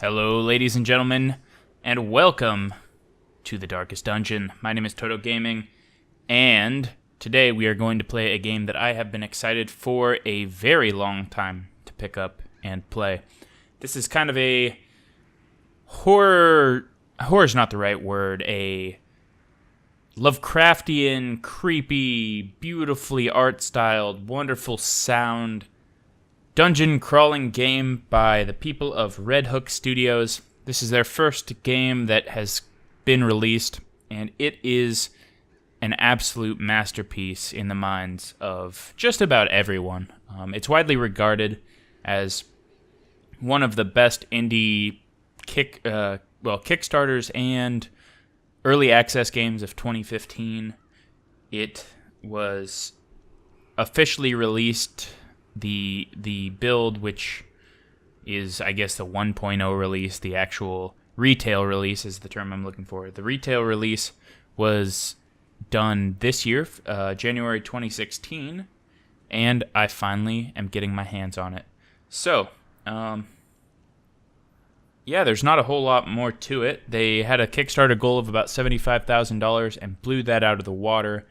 Hello, ladies and gentlemen, and welcome to the Darkest Dungeon. My name is Toto Gaming, and today we are going to play a game that I have been excited for a very long time to pick up and play. This is kind of a horror is not the right word, a Lovecraftian, creepy, beautifully art-styled, wonderful sound dungeon crawling game by the people of Red Hook Studios. This is their first game that has been released, and it is an absolute masterpiece in the minds of just about everyone. It's widely regarded as one of the best indie Kickstarters and early access games of 2015. It was officially released. The build, which is, I guess, the 1.0 release, the actual retail release is the term I'm looking for. The retail release was done this year, January 2016, and I finally am getting my hands on it. So, there's not a whole lot more to it. They had a Kickstarter goal of about $75,000 and blew that out of the water.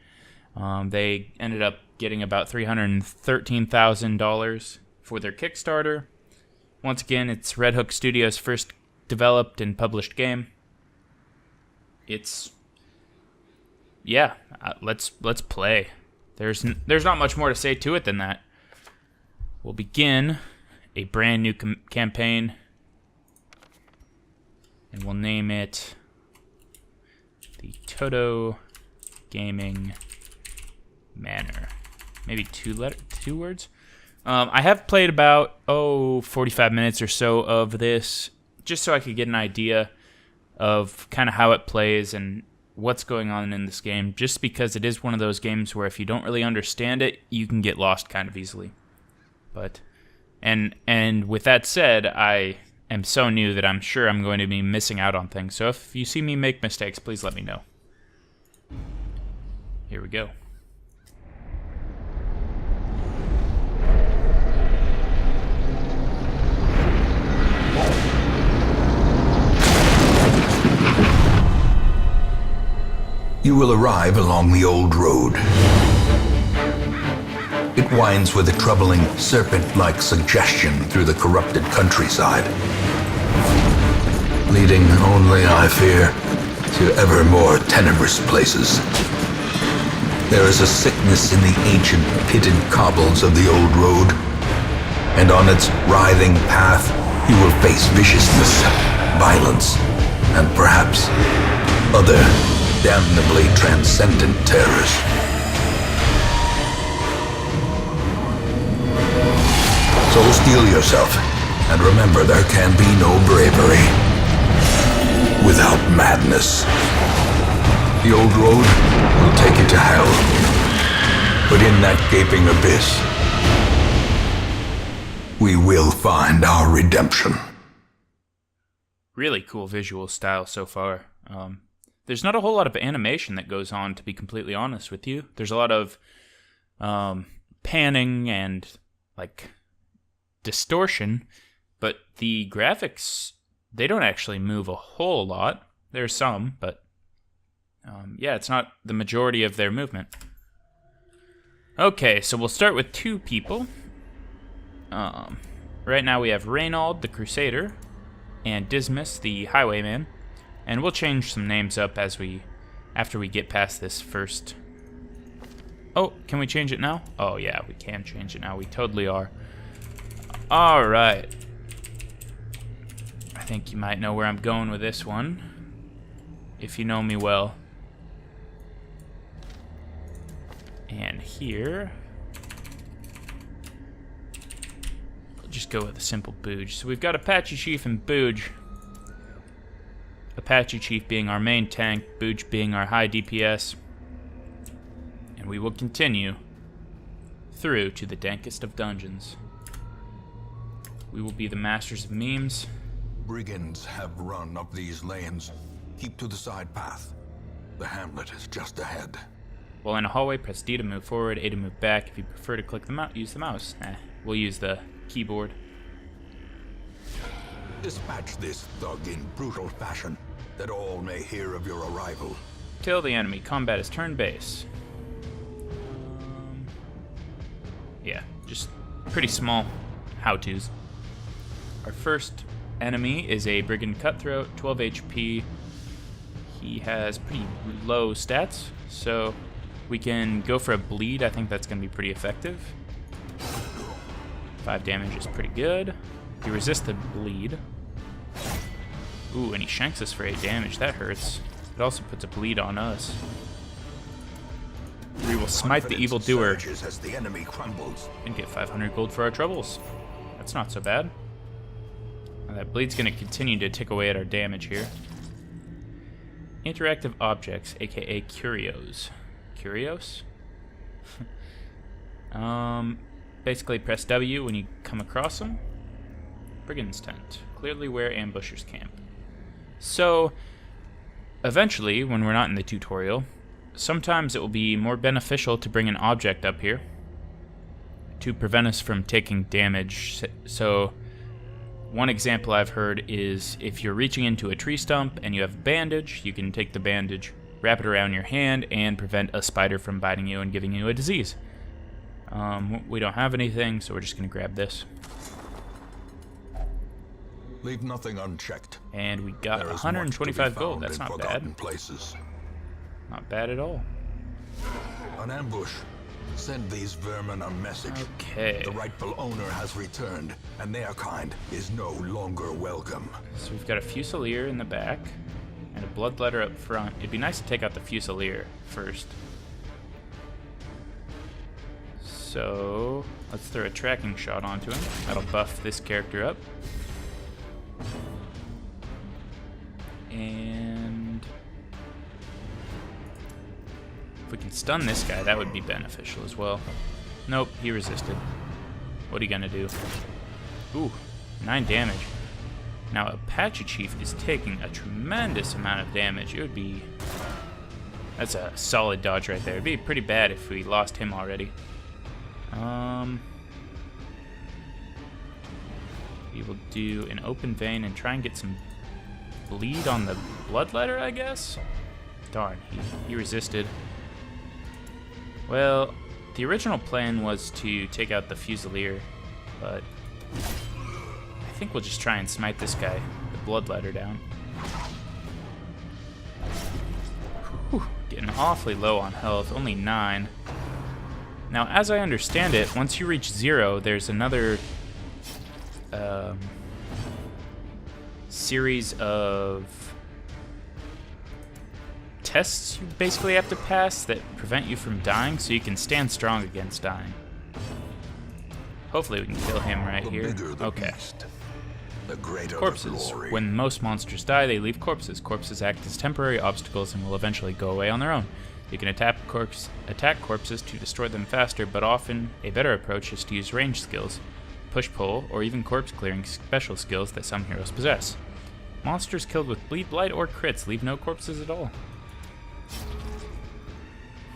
They ended up getting about $313,000 for their Kickstarter. Once again, it's Red Hook Studios' first developed and published game. Let's play. There's not much more to say to it than that. We'll begin a brand new campaign, and we'll name it the Toto Gaming Manor. Maybe two words. I have played about 45 minutes or so of this, just so I could get an idea of kind of how it plays and what's going on in this game, just because it is one of those games where if you don't really understand it, you can get lost kind of easily. But and with that said, I am so new that I'm sure I'm going to be missing out on things. So if you see me make mistakes, please let me know. Here we go. You will arrive along the old road. It winds with a troubling, serpent-like suggestion through the corrupted countryside, leading only, I fear, to ever more tenebrous places. There is a sickness in the ancient pitted cobbles of the old road, and on its writhing path you will face viciousness, violence, and perhaps other damnably transcendent terrors. So steel yourself, and remember there can be no bravery without madness. The old road will take you to hell, but in that gaping abyss, we will find our redemption. Really cool visual style so far. There's not a whole lot of animation that goes on, to be completely honest with you. There's a lot of panning and distortion, but the graphics, they don't actually move a whole lot. There's some, but it's not the majority of their movement. Okay, so we'll start with two people. Right now we have Reynald, the Crusader, and Dismas, the Highwayman. And we'll change some names up after we get past this first. Oh, can we change it now? Oh yeah, we can change it now. We totally are. All right. I think you might know where I'm going with this one, if you know me well. And here, I'll just go with a simple Booge. So we've got Apache Chief and Booge. Apache Chief being our main tank, Booge being our high DPS. And we will continue through to the dankest of dungeons. We will be the masters of memes. Brigands have run up these lanes. Keep to the side path. The hamlet is just ahead. While in a hallway, press D to move forward, A to move back. If you prefer to click the mouse, use the mouse. We'll use the keyboard. Dispatch this thug in brutal fashion, that all may hear of your arrival. Kill the enemy. Combat is turn-based. Yeah, just pretty small how-tos. Our first enemy is a Brigand Cutthroat, 12 HP. He has pretty low stats, so we can go for a bleed. I think that's going to be pretty effective. 5 damage is pretty good. He resists the bleed. Ooh, and he shanks us for 8 damage. That hurts. It also puts a bleed on us. We will smite the evildoer As the enemy crumbles. and get 500 gold for our troubles. That's not so bad. Now that bleed's going to continue to tick away at our damage here. Interactive objects, aka curios. Curios? Basically press W when you come across them. Brigand's tent. Clearly where ambushers camp. So, eventually, when we're not in the tutorial, sometimes it will be more beneficial to bring an object up here to prevent us from taking damage. So, one example I've heard is if you're reaching into a tree stump and you have a bandage, you can take the bandage, wrap it around your hand, and prevent a spider from biting you and giving you a disease. We don't have anything, so we're just going to grab this. Leave nothing unchecked. And we got There is 125 much to be gold. found That's in not forgotten bad. places. Not bad at all. An ambush. Send these vermin a message. Okay. The rightful owner has returned, and their kind is no longer welcome. So we've got a Fusilier in the back and a Bloodletter up front. It'd be nice to take out the Fusilier first. So let's throw a tracking shot onto him. That'll buff this character up. And if we can stun this guy, that would be beneficial as well. Nope, he resisted. What are you gonna do? Ooh, 9 damage. Now Apache Chief is taking a tremendous amount of damage. It would be... That's a solid dodge right there. It'd be pretty bad if we lost him already. We will do an open vein and try and get some bleed on the Bloodletter, I guess? Darn, he resisted. Well, the original plan was to take out the Fusilier, but I think we'll just try and smite this guy, the Bloodletter, down. Whew, getting awfully low on health, only 9. Now, as I understand it, once you reach 0, there's another series of tests you basically have to pass that prevent you from dying, so you can stand strong against dying. Hopefully we can kill him right here. Okay. The greater Corpses. the glory. When most monsters die, they leave corpses. Corpses act as temporary obstacles and will eventually go away on their own. You can attack corpses to destroy them faster, but often a better approach is to use ranged skills, push-pull, or even corpse-clearing special skills that some heroes possess. Monsters killed with bleed, blight, or crits leave no corpses at all.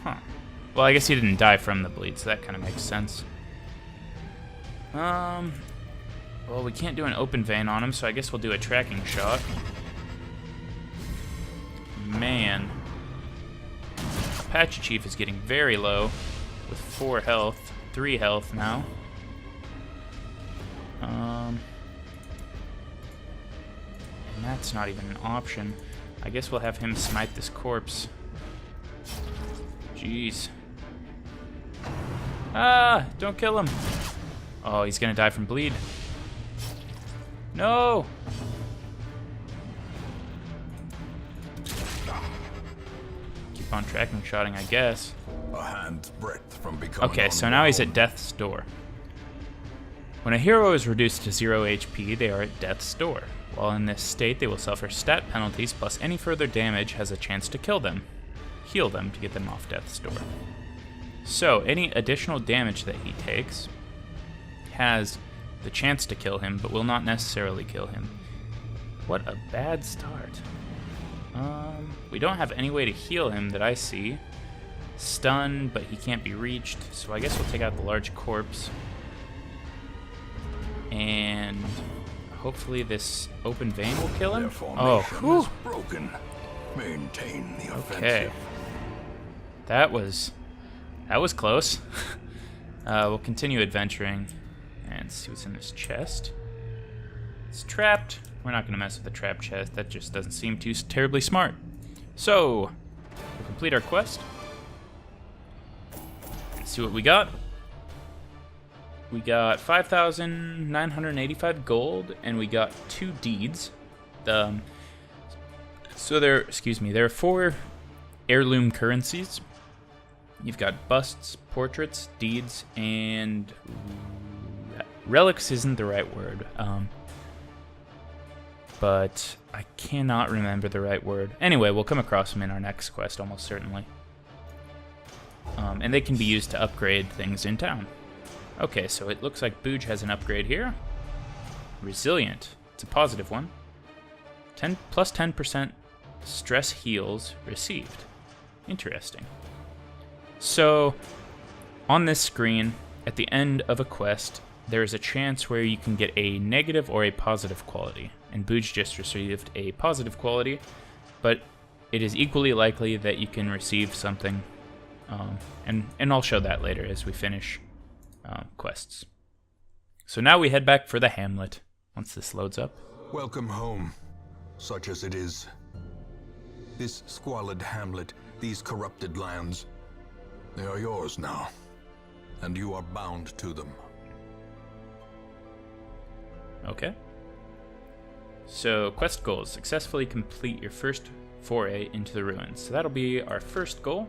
Huh. Well, I guess he didn't die from the bleed, so that kind of makes sense. Well, we can't do an open vein on him, so I guess we'll do a tracking shot. Man. Apache Chief is getting very low with 4 health, 3 health now. And that's not even an option. I guess we'll have him smite this corpse. Jeez. Ah, don't kill him. Oh, he's gonna die from bleed. No! Keep on tracking shotting, I guess. A hand's breadth from becoming Okay, so now he's at death's door. When a hero is reduced to 0 HP, they are at death's door. While in this state, they will suffer stat penalties, plus any further damage has a chance to kill them. Heal them to get them off death's door. So, any additional damage that he takes has the chance to kill him, but will not necessarily kill him. What a bad start. We don't have any way to heal him that I see. Stun, but he can't be reached, so I guess we'll take out the large corpse. And hopefully this open vein will kill him. Their Oh, formation is broken. Maintain the offensive. okay. That was close. We'll continue adventuring and see what's in this chest. It's trapped. We're not going to mess with the trap chest. That just doesn't seem too terribly smart. So, we'll complete our quest. Let's see what we got. We got 5,985 gold, and we got 2 deeds. So there are 4 heirloom currencies. You've got busts, portraits, deeds, and relics isn't the right word. But I cannot remember the right word. Anyway, we'll come across them in our next quest, almost certainly. And they can be used to upgrade things in town. Okay, so it looks like Booj has an upgrade here. Resilient. It's a positive one. Plus 10% stress heals received. Interesting. So, on this screen, at the end of a quest, there is a chance where you can get a negative or a positive quality. And Booj just received a positive quality, but it is equally likely that you can receive something. And I'll show that later as we finish quests. So now we head back for the hamlet, once this loads up. Welcome home, such as it is. This squalid hamlet, these corrupted lands, they are yours now, and you are bound to them. Okay. So, quest goals. Successfully complete your first foray into the ruins. So that'll be our first goal.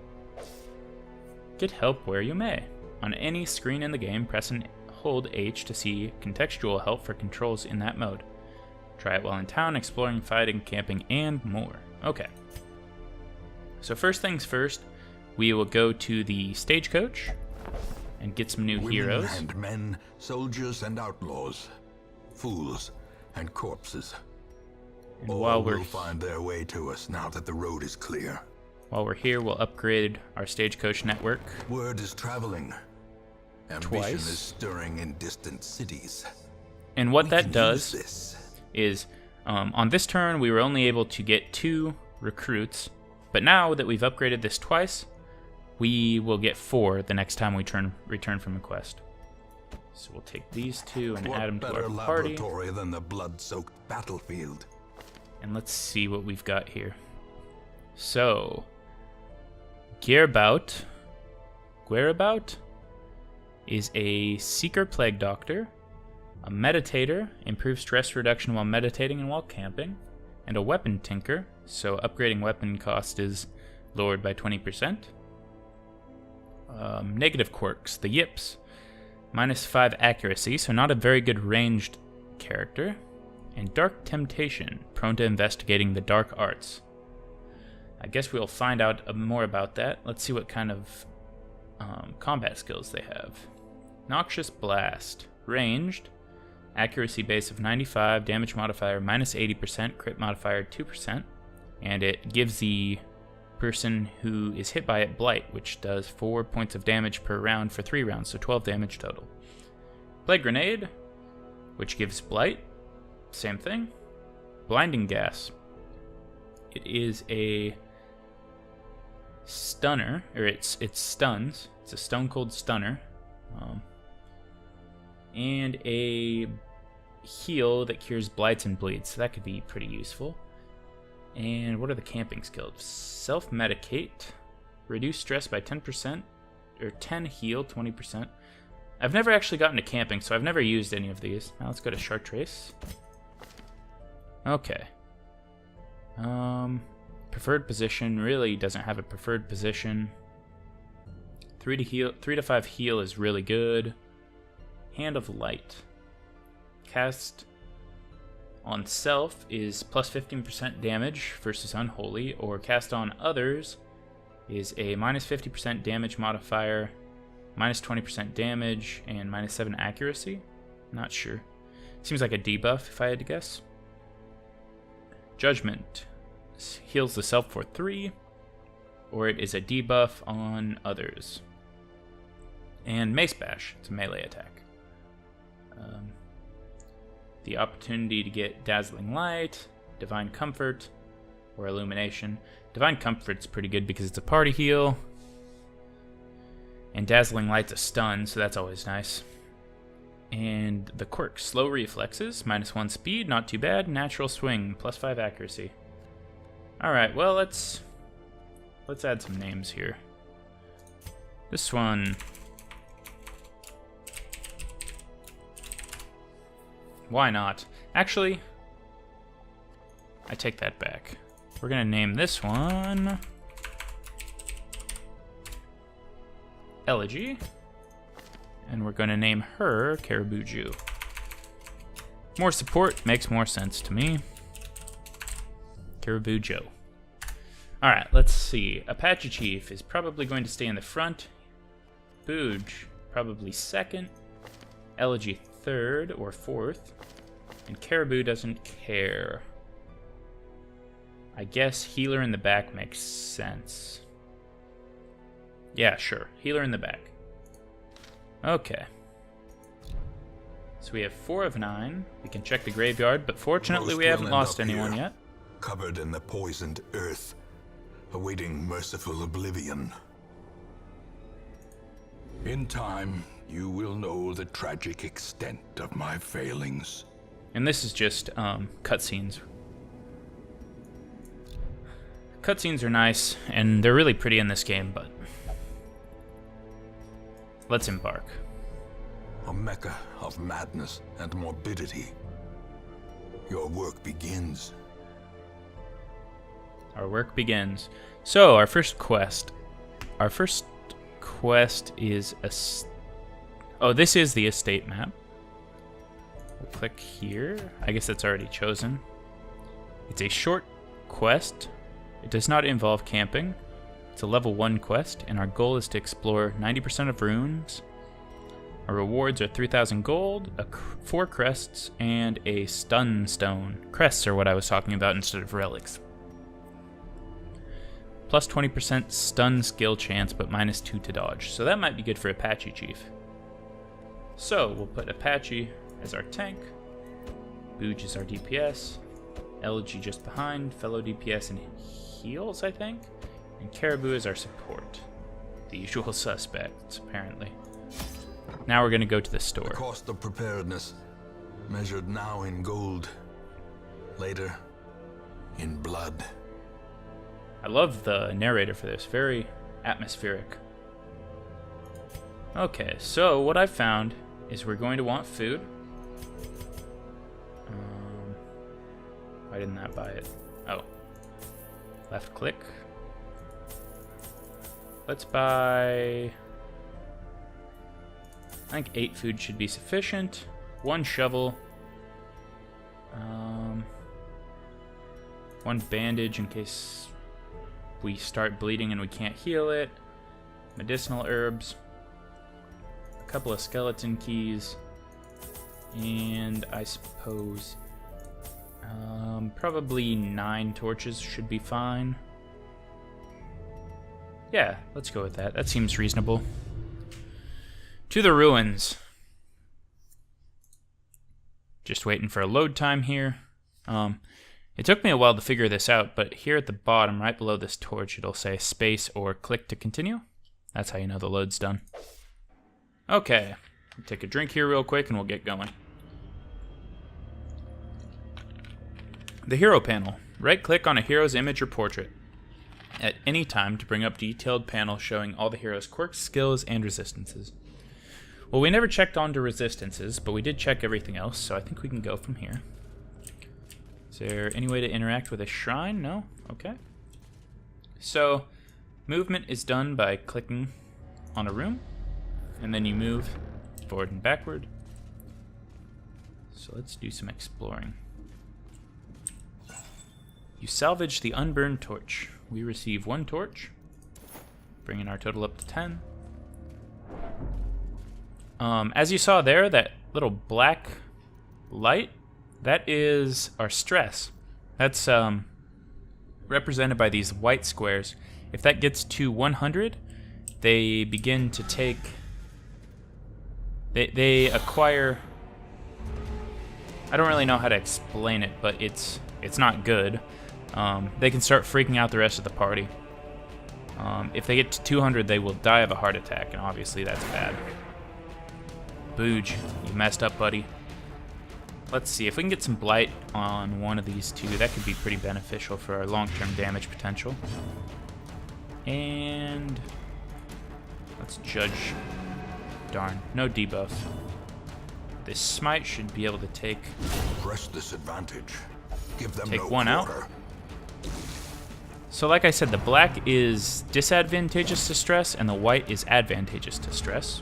Get help where you may. On any screen in the game, press and hold H to see contextual help for controls in that mode. Try it while in town, exploring, fighting, camping, and more. Okay. So first things first, we will go to the stagecoach and get some new heroes. Women and men, soldiers and outlaws, fools and corpses. And all while will find their way to us now that the road is clear. While we're here, we'll upgrade our stagecoach network. Word is traveling. Ambition Twice. is stirring in distant cities. And what We that can does use this. is, on this turn, we were only able to get 2 recruits. But now that we've upgraded this twice, we will get 4 the next time we return from a quest. So we'll take these 2 and add them to our party. Laboratory than the blood-soaked battlefield. And let's see what we've got here. So, Guerabout is a Seeker Plague Doctor, a Meditator, improves stress reduction while meditating and while camping, and a Weapon Tinker, so upgrading weapon cost is lowered by 20%. Negative quirks, the Yips, -5 accuracy, so not a very good ranged character, and Dark Temptation, prone to investigating the dark arts. I guess we'll find out more about that. Let's see what kind of combat skills they have. Noxious Blast, ranged, accuracy base of 95, damage modifier -80%, crit modifier 2%, and it gives the person who is hit by it Blight, which does 4 points of damage per round for 3 rounds, so 12 damage total. Plague Grenade, which gives Blight, same thing. Blinding Gas, it is a stunner, or it stuns. It's a Stone Cold Stunner. And a heal that cures blights and bleeds, so that could be pretty useful. And what are the camping skills? Self-medicate, reduce stress by 10%, or 10 heal, 20%. I've never actually gotten to camping, so I've never used any of these. Now let's go to Chartrace. Okay. Preferred position really doesn't have a preferred position. 3 to 5 heal is really good. Hand of Light. Cast on self is plus 15% damage versus Unholy, or cast on others is a -50% damage modifier, -20% damage, and -7 accuracy. Not sure. Seems like a debuff if I had to guess. Judgment heals the self for 3, or it is a debuff on others. And Mace Bash, it's a melee attack. the opportunity to get Dazzling Light, Divine Comfort, or Illumination. Divine Comfort's pretty good because it's a party heal. And Dazzling Light's a stun, so that's always nice. And the quirk, Slow Reflexes, -1 speed, not too bad. Natural Swing, +5 accuracy. Alright, well, let's add some names here. This one... Why not? Actually, I take that back. We're gonna name this one... Elegy. And we're gonna name her Caribou Jew. More support makes more sense to me. Caribou Joe. Alright, let's see. Apache Chief is probably going to stay in the front. Booge, probably second. Elegy third or fourth. And Caribou doesn't care. I guess Healer in the back makes sense. Yeah, sure. Healer in the back. Okay. So we have 4 of 9. We can check the graveyard, but fortunately we haven't lost anyone yet. Covered in the poisoned earth, awaiting merciful oblivion. In time, you will know the tragic extent of my failings. And this is just cutscenes. Cutscenes are nice, and they're really pretty in this game, but let's embark. A mecca of madness and morbidity. Your work begins. Our work begins. So, our first quest. Our first quest is oh, this is the estate map. We'll click here. I guess that's already chosen. It's a short quest. It does not involve camping. It's a level 1 quest, and our goal is to explore 90% of ruins. Our rewards are 3,000 gold, 4 crests, and a stun stone. Crests are what I was talking about instead of relics. Plus 20% stun skill chance, but -2 to dodge. So that might be good for Apache Chief. So we'll put Apache as our tank. Booge is our DPS. Elegy just behind. Fellow DPS and heals, I think. And Caribou is our support. The usual suspects, apparently. Now we're going to go to the store. The cost of preparedness, measured now in gold, later in blood. I love the narrator for this. Very atmospheric. Okay, so what I've found is we're going to want food. Why didn't that buy it? Oh. Left click. Let's buy... I think 8 food should be sufficient. 1 shovel. 1 bandage in case we start bleeding and we can't heal it. Medicinal herbs. A couple of skeleton keys. And I suppose probably 9 torches should be fine. Yeah, let's go with that. That seems reasonable. To the ruins. Just waiting for a load time here. It took me a while to figure this out, but here at the bottom, right below this torch, it'll say space or click to continue. That's how you know the load's done. Okay, take a drink here real quick and we'll get going. The hero panel. Right-click on a hero's image or portrait at any time to bring up detailed panel showing all the hero's quirks, skills, and resistances. Well, we never checked onto resistances, but we did check everything else, so I think we can go from here. Is there any way to interact with a shrine? No? Okay. So, movement is done by clicking on a room, and then you move forward and backward. So let's do some exploring. You salvage the unburned torch. We receive 1 torch, bringing our total up to 10. As you saw there, that little black light, that is our stress. That's represented by these white squares. If that gets to 100, they begin to take... They acquire I don't really know how to explain it, but it's not good. They can start freaking out the rest of the party. If they get to 200, they will die of a heart attack, and obviously that's bad. Booge, you messed up, buddy. Let's see, if we can get some blight on one of these two, that could be pretty beneficial for our long-term damage potential. And let's judge. Darn, no debuff. This smite should be able to take. Press this advantage. Give them take no one quarter. out. So like I said, the black is disadvantageous to stress, and the white is advantageous to stress.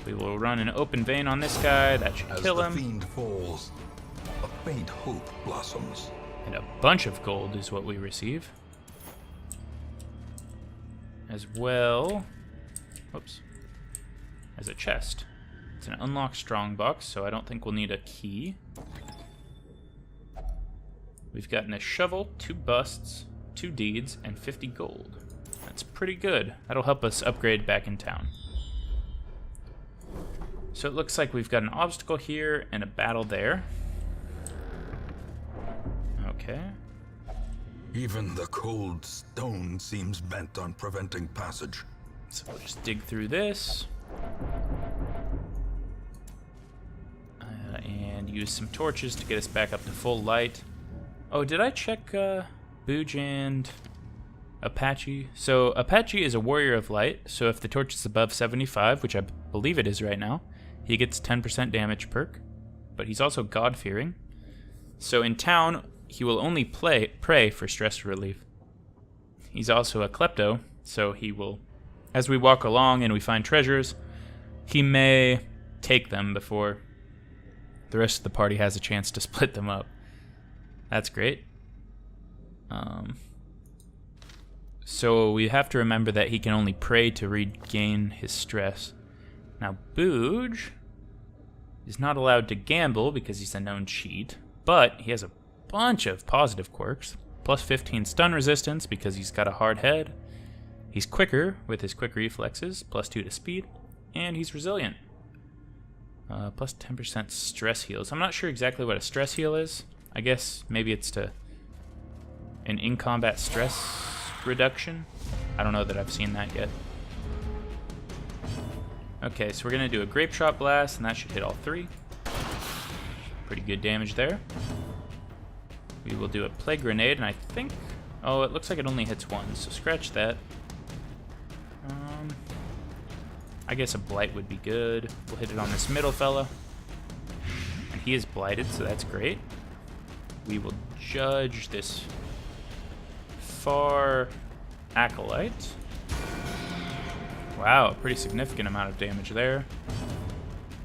We will run an open vein on this guy. That should kill him. As the fiend falls, a faint hope blossoms. And a bunch of gold is what we receive. As well, whoops, as a chest. It's an unlocked strongbox, so I don't think we'll need a key. We've gotten a shovel, 2 busts, 2 deeds, and 50 gold. That's pretty good. That'll help us upgrade back in town. So it looks like we've got an obstacle here and a battle there. Okay. Even the cold stone seems bent on preventing passage. So we'll just dig through this. And use some torches to get us back up to full light. Oh, did I check Booge and Apache? So Apache is a warrior of light, so if the torch is above 75, which I believe it is right now, he gets 10% damage perk, but he's also God-fearing. So in town, he will only pray for stress relief. He's also a klepto, so he will, as we walk along and we find treasures, he may take them before the rest of the party has a chance to split them up. That's great. So we have to remember that he can only pray to regain his stress. Now, Booge is not allowed to gamble because he's a known cheat, but he has a bunch of positive quirks. Plus 15 stun resistance because he's got a hard head. He's quicker with his quick reflexes, plus 2 to speed, and he's resilient. Plus 10% stress heals. I'm not sure exactly what a stress heal is. I guess maybe it's to an in-combat stress reduction. I don't know that I've seen that yet. Okay, so we're going to do a grape shot blast, and that should hit all 3. Pretty good damage there. We will do a plague grenade, and I think... Oh, it looks like it only hits 1, so scratch that. I guess a blight would be good. We'll hit it on this middle fella. And he is blighted, so that's great. We will judge this far acolyte. Wow, a pretty significant amount of damage there.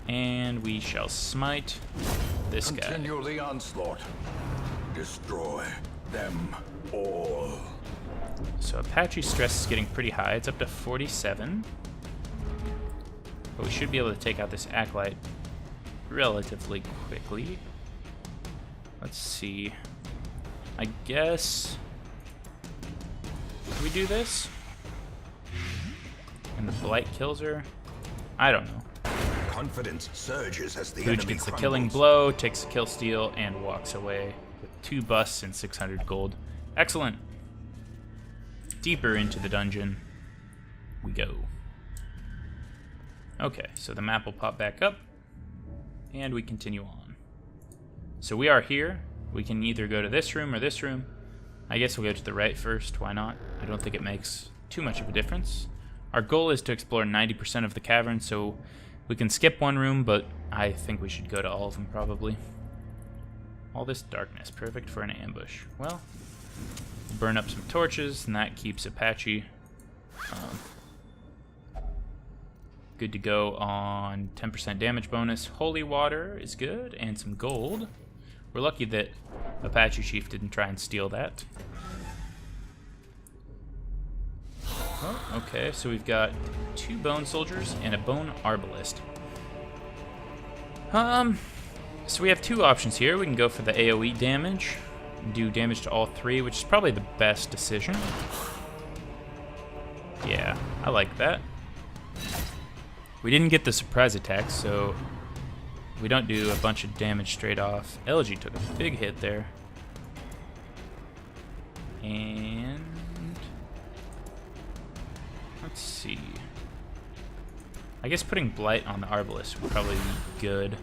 And we shall smite this guy. Continue the onslaught. Destroy them all. So Apache's stress is getting pretty high. It's up to 47. But we should be able to take out this acolyte relatively quickly. Let's see. I guess... Can we do this? And the blight kills her? I don't know. Confidence surges as the Booge enemy gets the crumbles. killing blow, takes the kill steal, and walks away with 2 busts and 600 gold. Excellent. Deeper into the dungeon we go. Okay, so the map will pop back up, and we continue on. So we are here. We can either go to this room or this room. I guess we'll go to the right first. Why not? I don't think it makes too much of a difference. Our goal is to explore 90% of the cavern, so we can skip one room, but I think we should go to all of them probably. All this darkness, perfect for an ambush. Well, we'll burn up some torches, and that keeps Apache good to go on 10% damage bonus. Holy water is good, and some gold. We're lucky that Apache Chief didn't try and steal that. Oh, okay, so we've got 2 bone soldiers and a bone arbalist. So we have 2 options here. We can go for the AoE damage, and do damage to all 3, which is probably the best decision. Yeah, I like that. We didn't get the surprise attack, so we don't do a bunch of damage straight off. Elegy took a big hit there. And let's see. I guess putting Blight on the Arbalest would probably be good.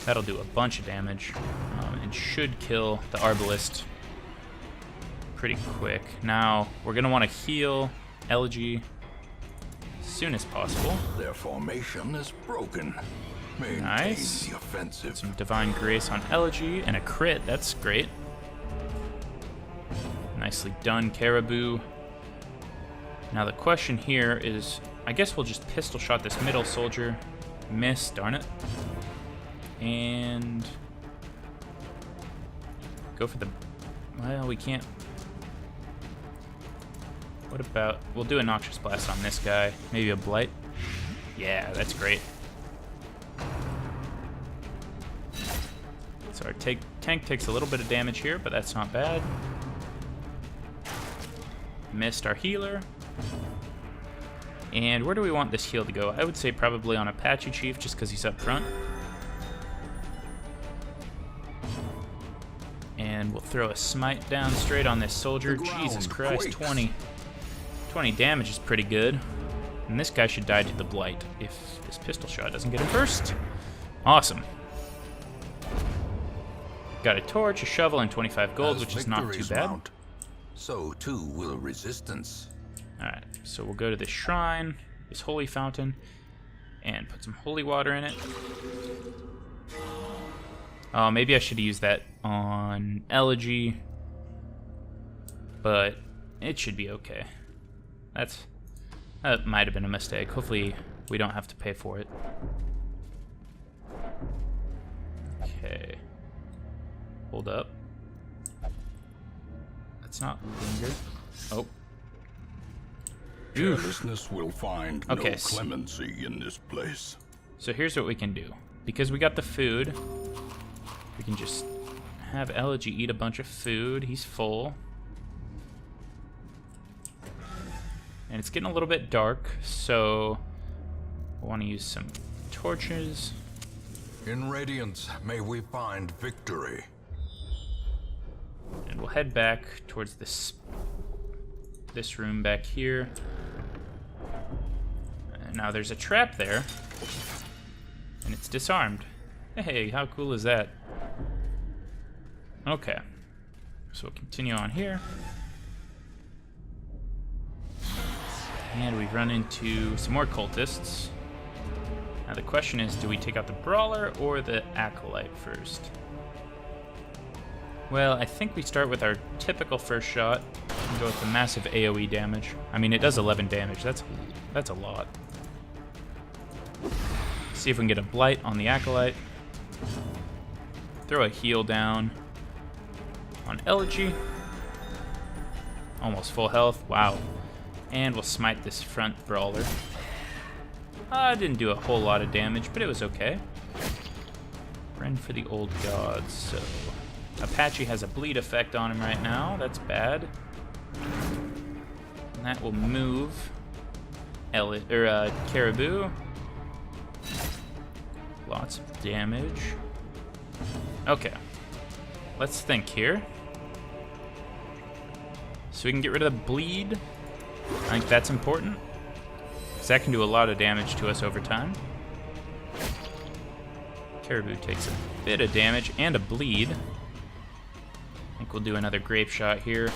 That'll do a bunch of damage and should kill the Arbalest pretty quick. Now, we're going to want to heal Elegy as soon as possible. Their formation is broken. Maintain Nice. the offensive. Some Divine Grace on Elegy and a crit. That's great. Nicely done, Caribou. Now the question here is, I guess we'll just pistol shot this middle soldier. Miss, darn it. And go for the, well, we can't. What about, we'll do a Noxious Blast on this guy. Maybe a Blight. Yeah, that's great. So our tank takes a little bit of damage here, but that's not bad. Missed our healer. And where do we want this heal to go? I would say probably on Apache Chief, just because he's up front. And we'll throw a smite down straight on this soldier. Jesus Christ, 20 damage is pretty good. And this guy should die to the Blight if this pistol shot doesn't get him first. Awesome. Got a torch, a shovel, and 25 gold, which is not too bad. Mount, so too will resistance. Alright, so we'll go to this shrine, this holy fountain, and put some holy water in it. Oh, maybe I should use that on Elegy, but it should be okay. That might have been a mistake. Hopefully we don't have to pay for it. Okay. Hold up. Let's not linger. Oh. Carelessness will find Okay, no clemency in this place. So here's what we can do. Because we got the food, we can just have Elegy eat a bunch of food. He's full. And it's getting a little bit dark, so I want to use some torches. In Radiance, may we find victory. And we'll head back towards this room back here. And now there's a trap there. And it's disarmed. Hey, how cool is that? Okay. So we'll continue on here. And we run into some more cultists. Now the question is, do we take out the Brawler or the Acolyte first? Well, I think we start with our typical first shot and go with the massive AoE damage. I mean, it does 11 damage. That's a lot. See if we can get a Blight on the Acolyte. Throw a heal down on Elegy. Almost full health. Wow. And we'll smite this front Brawler. Didn't do a whole lot of damage, but it was okay. Friend for the old gods, so... Apache has a bleed effect on him right now. That's bad. And that will move Caribou. Lots of damage. Okay. Let's think here. So we can get rid of the bleed. I think that's important, because that can do a lot of damage to us over time. Caribou takes a bit of damage and a bleed. I think we'll do another grape shot here.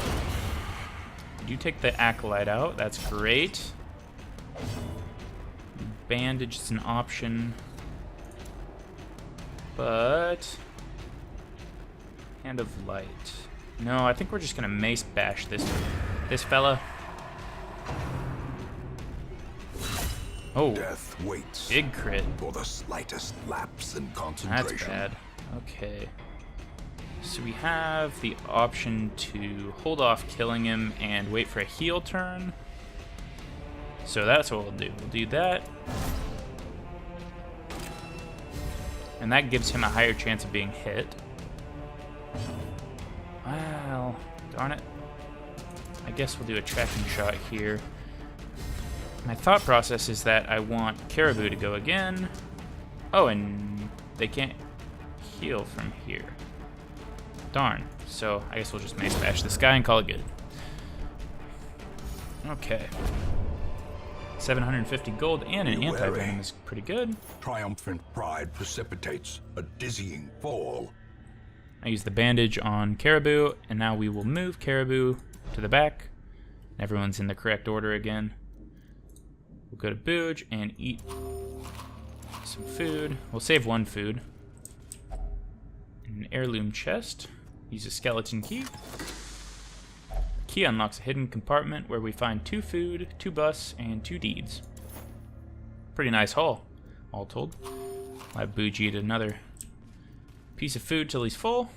We do take the Acolyte out. That's great. Bandage is an option. But... Hand of Light. No, I think we're just going to mace bash this fella. Oh, Death waits big crit. for the slightest lapse in concentration. That's bad. Okay. So we have the option to hold off killing him and wait for a heal turn. So that's what we'll do. We'll do that. And that gives him a higher chance of being hit. Well, darn it. I guess we'll do a tracking shot here. My thought process is that I want Caribou to go again. Oh, and they can't heal from here. Darn. So I guess we'll just mace bash this guy and call it good. Okay. 750 gold and an anti-venom is pretty good. Triumphant pride precipitates a dizzying fall. I use the bandage on Caribou, and now we will move Caribou to the back. Everyone's in the correct order again. We'll go to Booge and eat some food. We'll save one food. An heirloom chest. Use a skeleton key. Key unlocks a hidden compartment where we find 2 food, 2 busts, and 2 deeds. Pretty nice haul, all told. I'll have Booge eat another piece of food till he's full,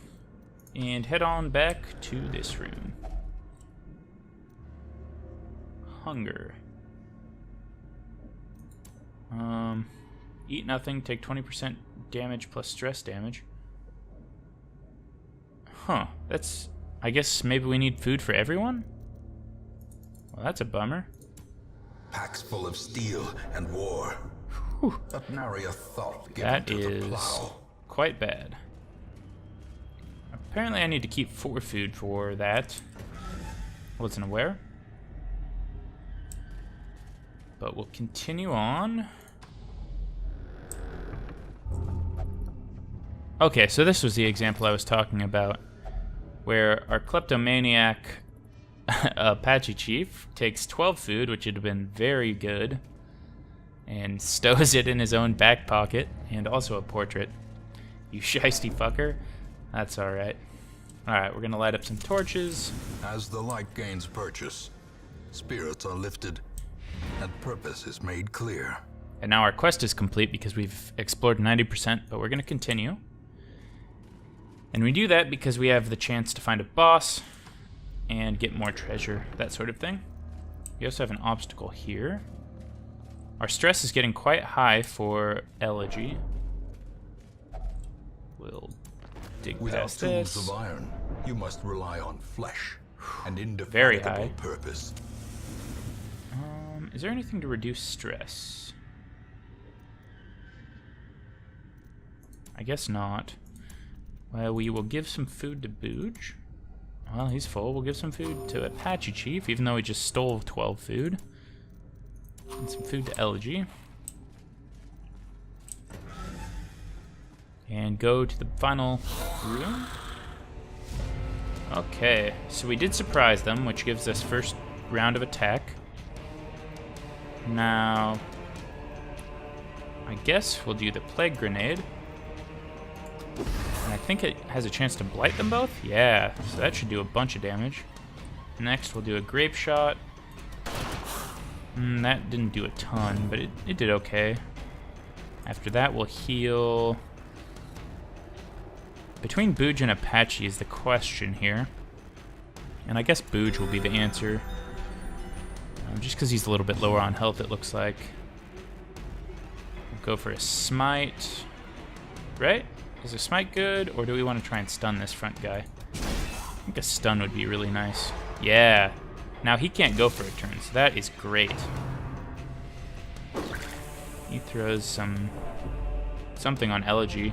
and head on back to this room. Hunger. Eat nothing, take 20% damage plus stress damage. Huh, that's... I guess maybe we need food for everyone? Well, that's a bummer. Packs full of steel and war. Whew. But nary a thought given That to the is plow. quite bad. Apparently I need to keep 4 food for that. Wasn't aware. But we'll continue on. Okay, so this was the example I was talking about, where our kleptomaniac Apache chief takes 12 food, which would have been very good, and stows it in his own back pocket, and also a portrait. You shiesty fucker. That's alright. Alright, we're gonna light up some torches. As the light gains purchase, spirits are lifted, and purpose is made clear. And now our quest is complete because we've explored 90%, but we're gonna continue. And we do that because we have the chance to find a boss and get more treasure, that sort of thing. We also have an obstacle here. Our stress is getting quite high for Elegy. We'll dig Without past tools this. of iron, you must rely on flesh and Very indefatigable high. purpose. Is there anything to reduce stress? I guess not. Well, we will give some food to Booge. Well, he's full. We'll give some food to Apache Chief, even though he just stole 12 food. And some food to Elegy. And go to the final room. Okay, so we did surprise them, which gives us first round of attack. Now, I guess we'll do the Plague Grenade. And I think it has a chance to blight them both? Yeah, so that should do a bunch of damage. Next, we'll do a Grape Shot. That didn't do a ton, but it did okay. After that, we'll heal... Between Booge and Apache is the question here. And I guess Booge will be the answer. Just because he's a little bit lower on health, it looks like. We'll go for a Smite. Right? Is a Smite good, or do we want to try and stun this front guy? I think a stun would be really nice. Yeah. Now he can't go for a turn, so that is great. He throws something on Elegy.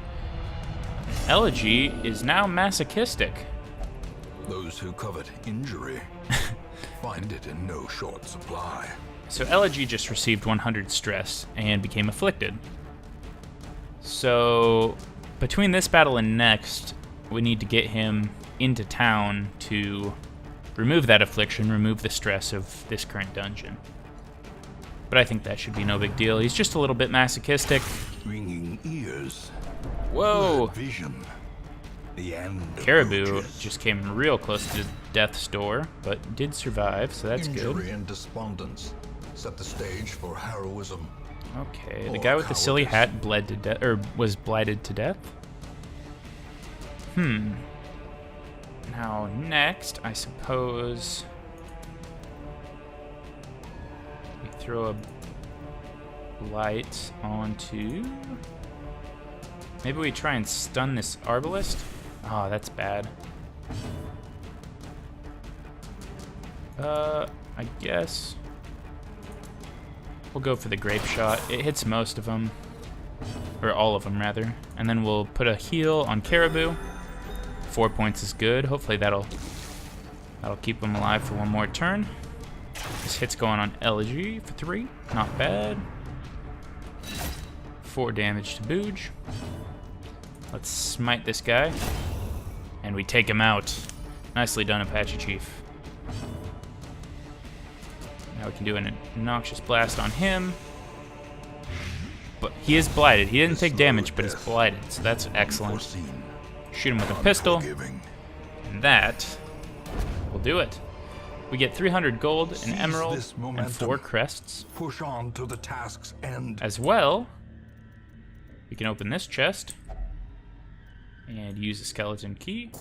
Elegy is now masochistic. Those who covet injury find it in no short supply. So Elegy just received 100 stress and became afflicted. So between this battle and next, we need to get him into town to remove that affliction, remove the stress of this current dungeon. But I think that should be no big deal. He's just a little bit masochistic. Ringing ears. Whoa! Blurred vision. The end of Caribou roaches. just came real close to death's door, but did survive, so that's Injury good. and despondence set the stage for heroism. Okay, the Or guy with the silly cowardice. hat bled to death, or was blighted to death. Now next, I suppose we throw a light onto. Maybe we try and stun this arbalist. Oh, that's bad. I guess we'll go for the grape shot. It hits most of them. Or all of them, rather. And then we'll put a heal on Caribou. 4 points is good. Hopefully that'll keep him alive for one more turn. This hit's going on Elegy for 3. Not bad. 4 damage to Booge. Let's smite this guy. And we take him out. Nicely done, Apache Chief. Now we can do an obnoxious blast on him. But he is blighted. He didn't take damage, but he's blighted, so that's excellent. Shoot him with a pistol. And that will do it. We get 300 gold, an emerald, and 4 crests. Push on to the task's end. As well, we can open this chest and use the skeleton key.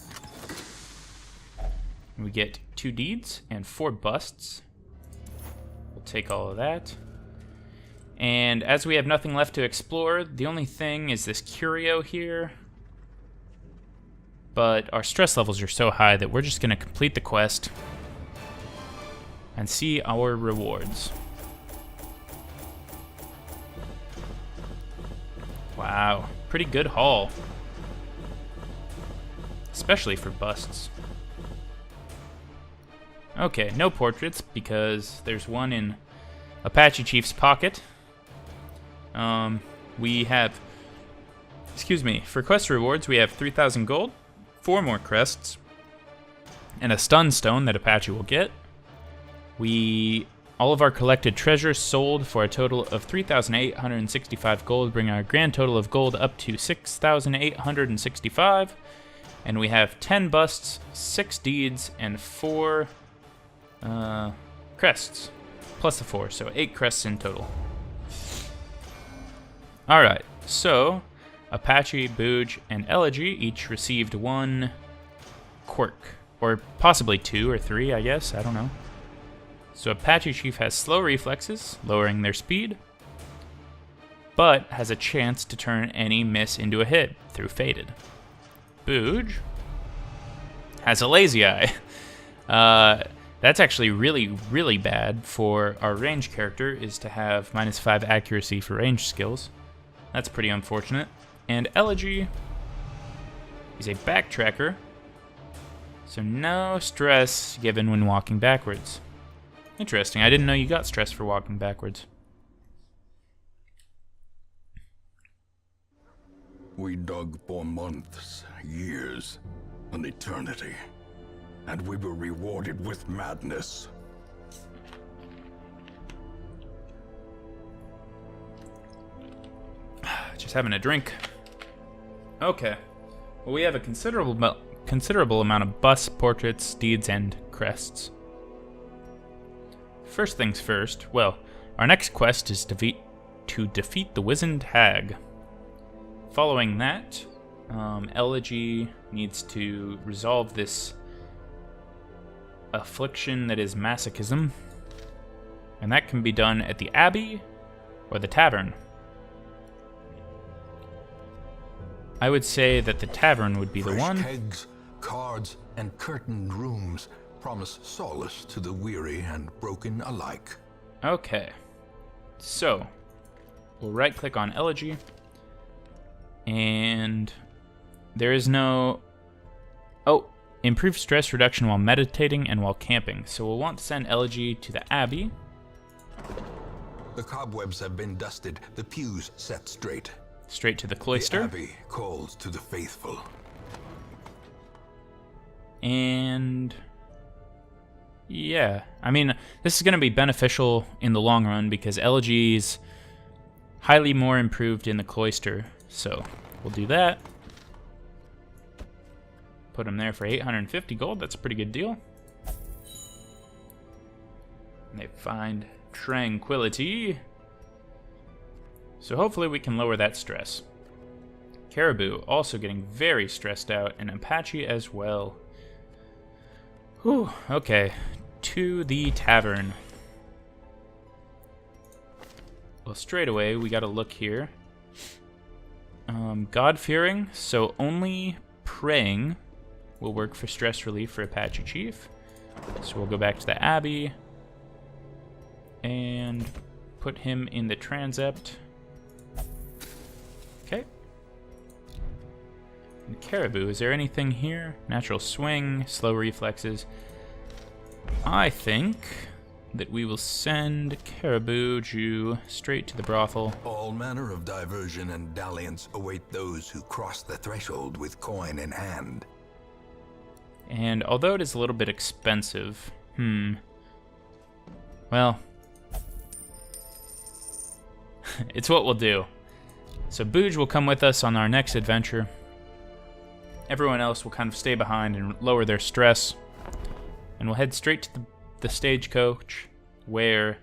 And we get 2 deeds and 4 busts. We'll take all of that. And as we have nothing left to explore, the only thing is this curio here. But our stress levels are so high that we're just going to complete the quest and see our rewards. Wow, pretty good haul. Especially for busts. Okay, no portraits because there's one in Apache Chief's pocket. We have, for quest rewards, we have 3,000 gold, 4 more crests, and a stun stone that Apache will get. All of our collected treasures sold for a total of 3,865 gold, bringing our grand total of gold up to 6,865. And we have 10 busts, 6 deeds, and 4 crests, plus the 4, so 8 crests in total. Alright, so Apache, Booge, and Elegy each received 1 quirk. Or possibly 2 or 3, I guess, I don't know. So Apache Chief has slow reflexes, lowering their speed, but has a chance to turn any miss into a hit through Fated. Booge has a lazy eye. That's actually really, really bad for our range character, is to have -5 accuracy for range skills. That's pretty unfortunate. And Elegy is a backtracker, so no stress given when walking backwards. Interesting, I didn't know you got stress for walking backwards. We dug for months, years, an eternity, and we were rewarded with madness. Just having a drink. Okay. Well, we have a considerable amount of busts, portraits, deeds, and crests. First things first, well, our next quest is to defeat the wizened hag. Following that, Elegy needs to resolve this affliction that is masochism, and that can be done at the Abbey or the Tavern. I would say that the Tavern would be the one. Kegs, cards, and curtained rooms promise solace to the weary and broken alike. Okay, so we'll right-click on Elegy, and there is no... Oh, improve stress reduction while meditating and while camping. So we'll want to send Elegy to the Abbey. The cobwebs have been dusted, the pews set straight. Straight to the cloister. The Abbey calls to the faithful. And yeah, I mean, this is going to be beneficial in the long run because Elegy's highly more improved in the cloister. So we'll do that. Put him there for 850 gold. That's a pretty good deal. And they find tranquility. So hopefully we can lower that stress. Caribou also getting very stressed out, and Apache as well. Whew, okay. To the Tavern. Well, straight away, we gotta look here. God-fearing, so only praying will work for stress relief for Apache Chief. So we'll go back to the Abbey and put him in the transept. And Caribou, is there anything here? Natural swing, slow reflexes. I think that we will send Caribou Jew straight to the brothel. All manner of diversion and dalliance await those who cross the threshold with coin in hand. And although it is a little bit expensive, well, it's what we'll do. So Booge will come with us on our next adventure. Everyone else will kind of stay behind and lower their stress. And we'll head straight to the stagecoach, where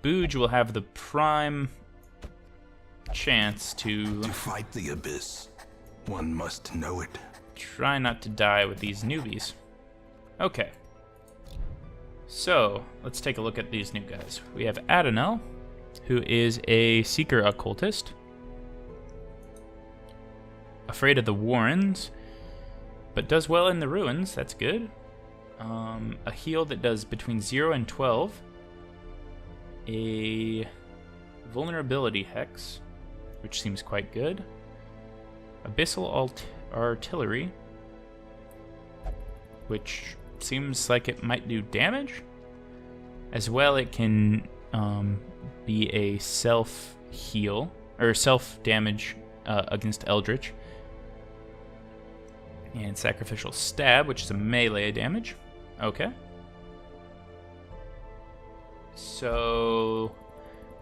Booge will have the prime chance to fight the abyss, one must know it. Try not to die with these newbies. Okay. So, let's take a look at these new guys. We have Adonel, who is a seeker occultist. Afraid of the Warrens, but does well in the ruins. That's good. A heal that does between 0 and 12. A vulnerability hex, which seems quite good. Abyssal artillery, which seems like it might do damage. As well, it can be a self-heal, or self-damage against Eldritch. And Sacrificial Stab, which is a melee damage. Okay. So,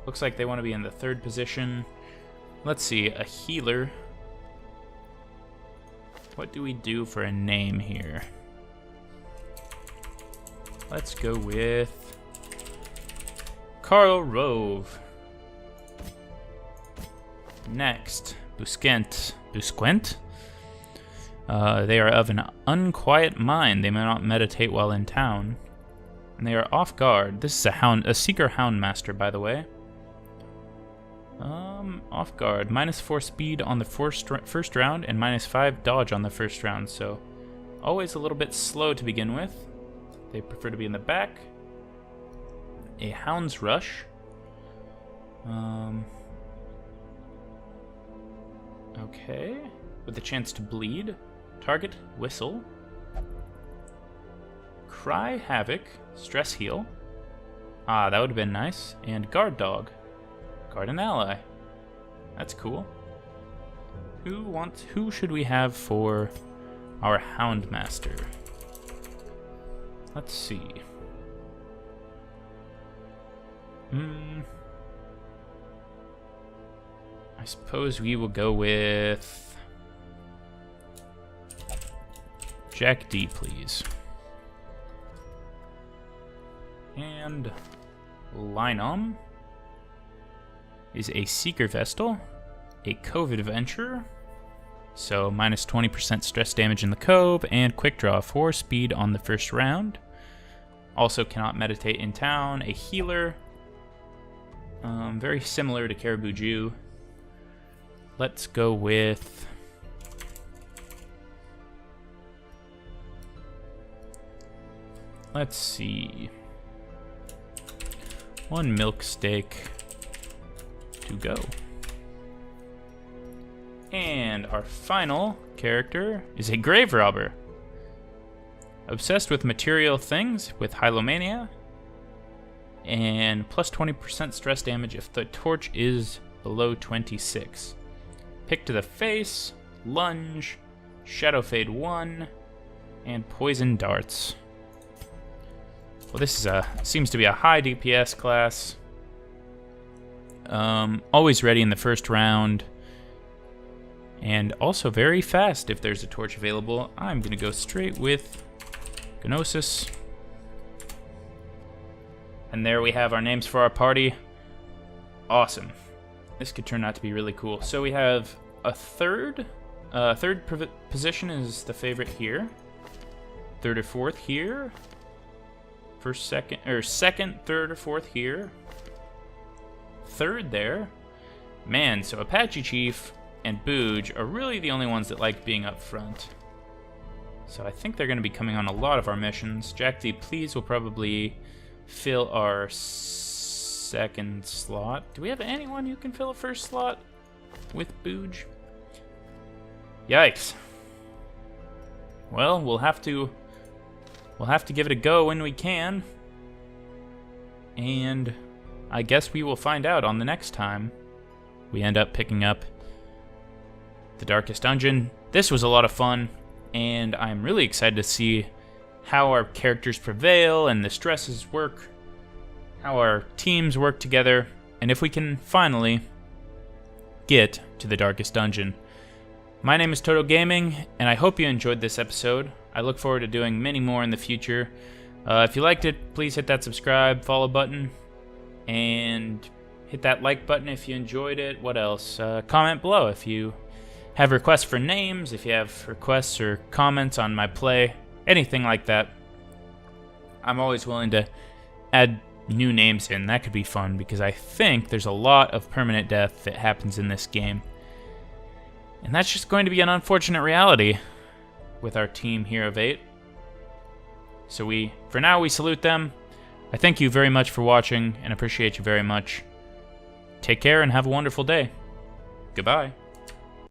looks like they want to be in the 3rd position. Let's see, a healer. What do we do for a name here? Let's go with Karl Rove. Next, Busquent. They are of an unquiet mind. They may not meditate while in town. And they are off guard. This is a seeker houndmaster, by the way. Off guard. -4 speed on the first round and -5 dodge on the first round. So, always a little bit slow to begin with. They prefer to be in the back. A Hound's Rush. Okay. With a chance to bleed. Target Whistle. Cry Havoc. Stress Heal. Ah, that would have been nice. And Guard Dog. Guard an ally. That's cool. Who should we have for our Houndmaster? Let's see. I suppose we will go with Jack D, please. And Linum is a Seeker Vestal, a Cove Adventurer, so minus 20% stress damage in the Cove, and Quick Draw 4 speed on the first round. Also cannot meditate in town, a Healer, very similar to Caribou Jew. Let's go with let's see. 1 milk steak to go. And our final character is a grave robber. Obsessed with material things with Hylomania. And plus 20% stress damage if the torch is below 26. Pick to the face, lunge, shadow fade 1, and poison darts. Well, this is seems to be a high DPS class. Always ready in the first round. And also very fast if there's a torch available. I'm going to go straight with Gnosis. And there we have our names for our party. Awesome. This could turn out to be really cool. So we have a third position is the favorite here. 3rd or 4th here. Second, 3rd, or 4th here. 3rd there. Man, so Apache Chief and Booge are really the only ones that like being up front. So I think they're going to be coming on a lot of our missions. Jack D, please, will probably fill our 2nd slot. Do we have anyone who can fill a 1st slot with Booge? Yikes. well, we'll have to give it a go when we can. And I guess we will find out on the next time we end up picking up the Darkest Dungeon. This was a lot of fun, and I'm really excited to see how our characters prevail and the stresses work, how our teams work together, and if we can finally get to the Darkest Dungeon. My name is Toto Gaming, and I hope you enjoyed this episode. I look forward to doing many more in the future. If you liked it, please hit that subscribe, follow button, and hit that like button if you enjoyed it. What else? Comment below if you have requests for names, if you have requests or comments on my play, anything like that. I'm always willing to add new names in. That could be fun because I think there's a lot of permanent death that happens in this game. And that's just going to be an unfortunate reality with our team here of 8. So for now, we salute them. I thank you very much for watching and appreciate you very much. Take care and have a wonderful day. Goodbye.